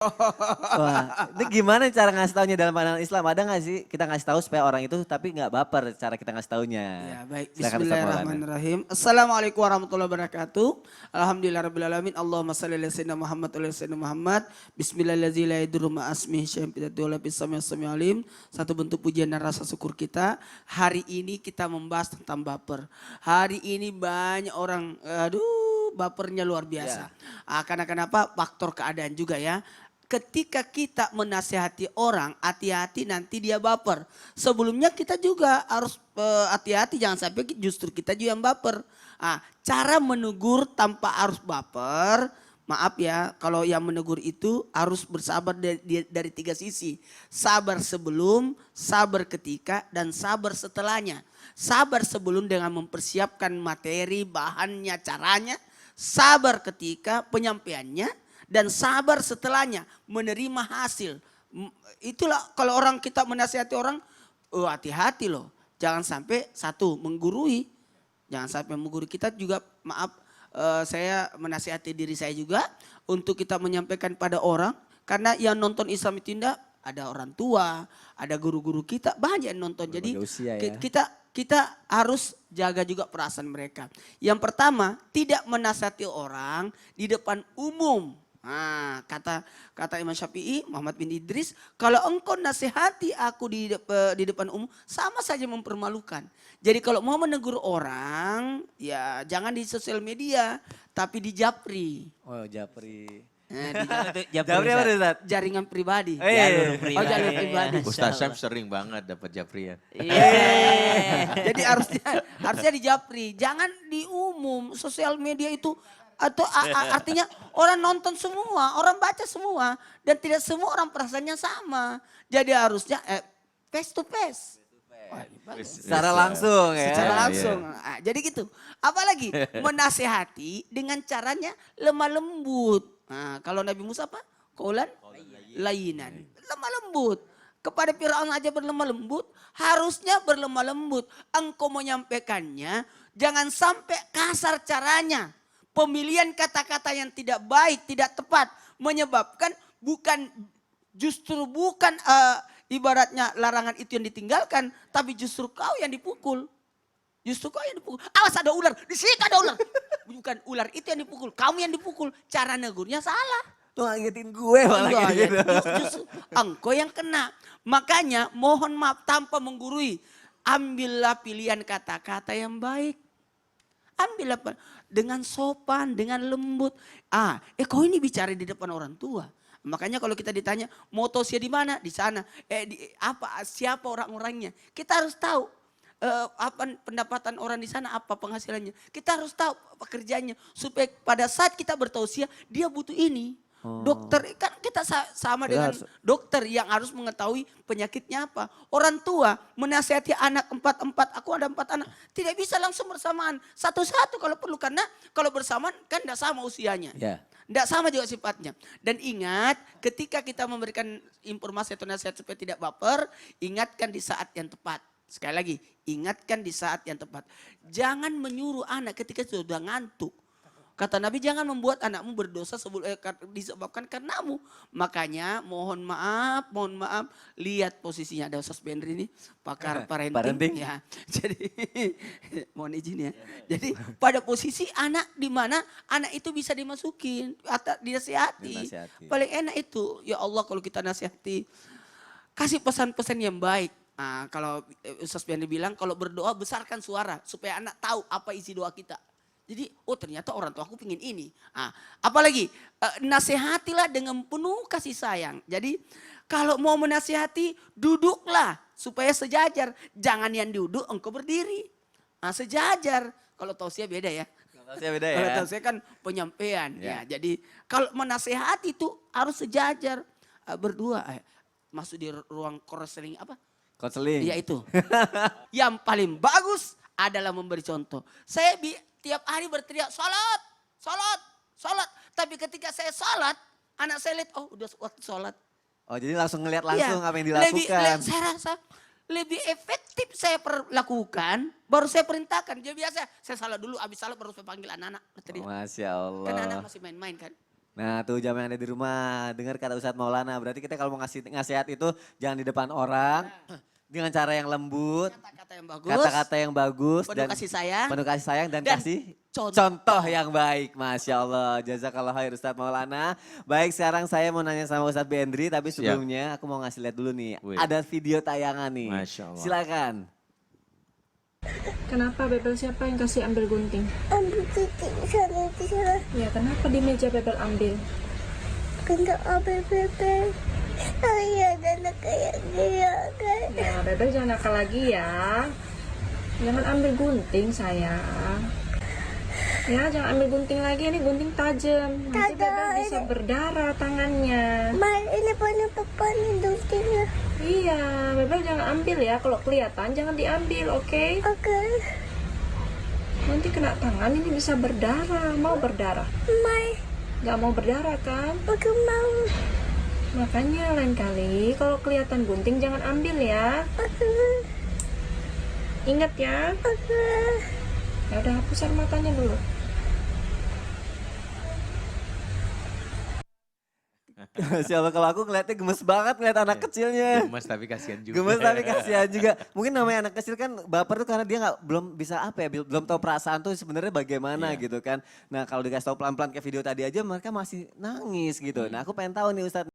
Wah, itu gimana cara ngasih taunya dalam pandangan Islam? Ada nggak sih kita ngasih tahu supaya orang itu tapi nggak baper cara kita ngasih taunya? Ya baik, Silakan Ustaz Maulana. bismillahirrahmanirrahim. Assalamualaikum warahmatullahi wabarakatuh. Alhamdulillahirrahmanirrahim. Allahumma salli ala sayyidina Muhammad wa ala sayyidina Muhammad. Bismillahirrahmanirrahim. La yadurru ma'asmihi syai'un fid ardi wa la fis samai alim. Satu bentuk pujian dan rasa syukur kita. Hari ini kita membahas tentang baper. Hari ini banyak orang, bapernya luar biasa. Karena kenapa? Faktor keadaan juga ya. Ketika kita menasihati orang, hati-hati nanti dia baper. Sebelumnya kita juga harus hati-hati, jangan sampai justru kita juga yang baper. Cara menegur tanpa harus baper, maaf ya, kalau yang menegur itu harus bersabar dari tiga sisi. Sabar sebelum, sabar ketika, dan sabar setelahnya. Sabar sebelum dengan mempersiapkan materi, bahannya, caranya. Sabar ketika penyampaiannya. Dan sabar setelahnya menerima hasil. Itulah kalau orang kita menasihati orang, hati-hati loh. Jangan sampai satu menggurui. Jangan sampai menggurui. Kita juga maaf, saya menasihati diri saya juga untuk kita menyampaikan pada orang. Karena yang nonton Islam itu ada orang tua, ada guru-guru kita, banyak yang nonton. Jadi usia, ya. kita harus jaga juga perasaan mereka. Yang pertama, tidak menasihati orang di depan umum. Kata Imam Syafi'i, Muhammad bin Idris, kalau engkau nasihati aku di depan umum, sama saja mempermalukan. Jadi kalau mau menegur orang, ya jangan di sosial media, tapi di Japri. Oh, Japri. Japri apa Ustaz? Jaringan pribadi. Jalur pribadi. Jalur pribadi. Ustaz Syam sering banget dapat Japrian. Jadi harusnya di Japri, jangan di umum. Sosial media itu atau artinya orang nonton semua, orang baca semua, dan tidak semua orang perasaannya sama. Jadi harusnya face to face. Secara langsung ya. Secara langsung. Jadi gitu. Apalagi menasehati dengan caranya lemah lembut. Kalau Nabi Musa apa? Qaulan layinan. Lemah lembut. Kepada Firaun aja berlemah lembut, harusnya berlemah lembut. Engkau menyampaikannya, jangan sampai kasar caranya. Pemilihan kata-kata yang tidak baik, tidak tepat, menyebabkan justru bukan ibaratnya larangan itu yang ditinggalkan, tapi justru kau yang dipukul. Justru kau yang dipukul. Awas ada ular, di sini ada ular. Bukan ular itu yang dipukul, kamu yang dipukul. Cara negurnya salah. Tuh ngagetin gue malah gitu. Justru engkau yang kena. Makanya mohon maaf tanpa menggurui. Ambillah pilihan kata-kata yang baik. Ambillah dengan sopan, dengan lembut. Kau ini bicara di depan orang tua. Makanya kalau kita ditanya, mau tausiah di mana? Di sana. Siapa orang-orangnya? Kita harus tahu apa pendapatan orang di sana, apa penghasilannya. Kita harus tahu pekerjaannya supaya pada saat kita bertausiah dia butuh ini. Dokter kan kita sama dengan dokter yang harus mengetahui penyakitnya apa. Orang tua menasihati anak 4, aku ada 4 anak. Tidak bisa langsung bersamaan. Satu-satu kalau perlu, karena kalau bersamaan kan tidak sama usianya. Tidak sama juga sifatnya. Dan ingat ketika kita memberikan informasi atau nasihat supaya tidak baper, ingatkan di saat yang tepat. Sekali lagi, ingatkan di saat yang tepat. Jangan menyuruh anak ketika sudah ngantuk. Kata Nabi, jangan membuat anakmu berdosa disebabkan karenamu. Makanya mohon maaf, lihat posisinya. Ada Ustaz Benri ini, pakar parenting. Ya. Jadi mohon izin ya. Jadi pada posisi anak di mana anak itu bisa dimasukin atau dinasihati. Paling enak itu, ya Allah kalau kita nasihati, kasih pesan-pesan yang baik. Kalau Ustaz Benri bilang, kalau berdoa besarkan suara supaya anak tahu apa isi doa kita. Jadi, ternyata orang tua aku pingin ini. Apalagi, nasihatilah dengan penuh kasih sayang. Jadi, kalau mau menasihati, duduklah supaya sejajar. Jangan yang duduk, engkau berdiri. Sejajar. Kalau tausiah beda ya. Kalau tausiah kan penyampaian. Ya. Jadi, kalau menasihati itu harus sejajar. Berdua. Masuk di ruang konseling apa? Konseling. Ya itu. Yang paling bagus adalah memberi contoh. Saya tiap hari berteriak, sholat. Tapi ketika saya sholat, anak saya lihat, udah waktu sholat. Jadi langsung ngelihat langsung apa yang dilakukan. Saya rasa lebih efektif saya lakukan, baru saya perintahkan. Jadi biasa saya salat dulu, habis salat baru saya panggil anak-anak berteriak. Masya Allah. Karena anak masih main-main kan. Nah tuh jamaah yang ada di rumah, dengar kata Ustadz Maulana. Berarti kita kalau mau ngasih nasihat itu jangan di depan orang, dengan cara yang lembut, Kata-kata yang bagus. kata-kata yang bagus, Penuh kasih sayang. penuh kasih sayang dan, Dan kasih contoh. contoh yang baik. Masya Allah, jazakallah khair Ustadz Maulana. Baik sekarang saya mau nanya sama Ustadz Bendri, tapi sebelumnya aku mau ngasih lihat dulu nih. Wih. Ada video tayangan nih. Masya Allah. Silakan. Kenapa Bebel siapa yang kasih ambil gunting? Ambil titik sana di sana. Ya kenapa di meja Bebel ambil? Kena ambil bebek. Ayah dan kayak dia kan. Ya Bebel jangan nakal lagi ya. Jangan ambil gunting sayang. Ya jangan ambil gunting lagi, ini gunting tajam. Nanti Bebel bisa berdarah tangannya. Mal ini punya papa nih dutinya. Iya, Bebel jangan ambil ya. Kalau kelihatan jangan diambil, oke? Oke. Nanti kena tangan ini bisa berdarah. Mau berdarah? Mal Gak mau berdarah kan? aku mau. Makanya lain kali kalau kelihatan gunting jangan ambil ya. Oke. Ingat ya. Oke. Ya udah hapus air matanya dulu. Masya Allah kalau aku ngeliatnya gemes banget ngeliat anak kecilnya. Gemes tapi kasihan juga. Gemes tapi kasihan juga. Mungkin namanya anak kecil kan baper tuh karena dia belum bisa apa ya, belum tahu perasaan tuh sebenarnya bagaimana gitu kan. Nah kalau dikasih tahu pelan-pelan kayak video tadi aja mereka masih nangis gitu. Nah aku pengen tahu nih Ustadz.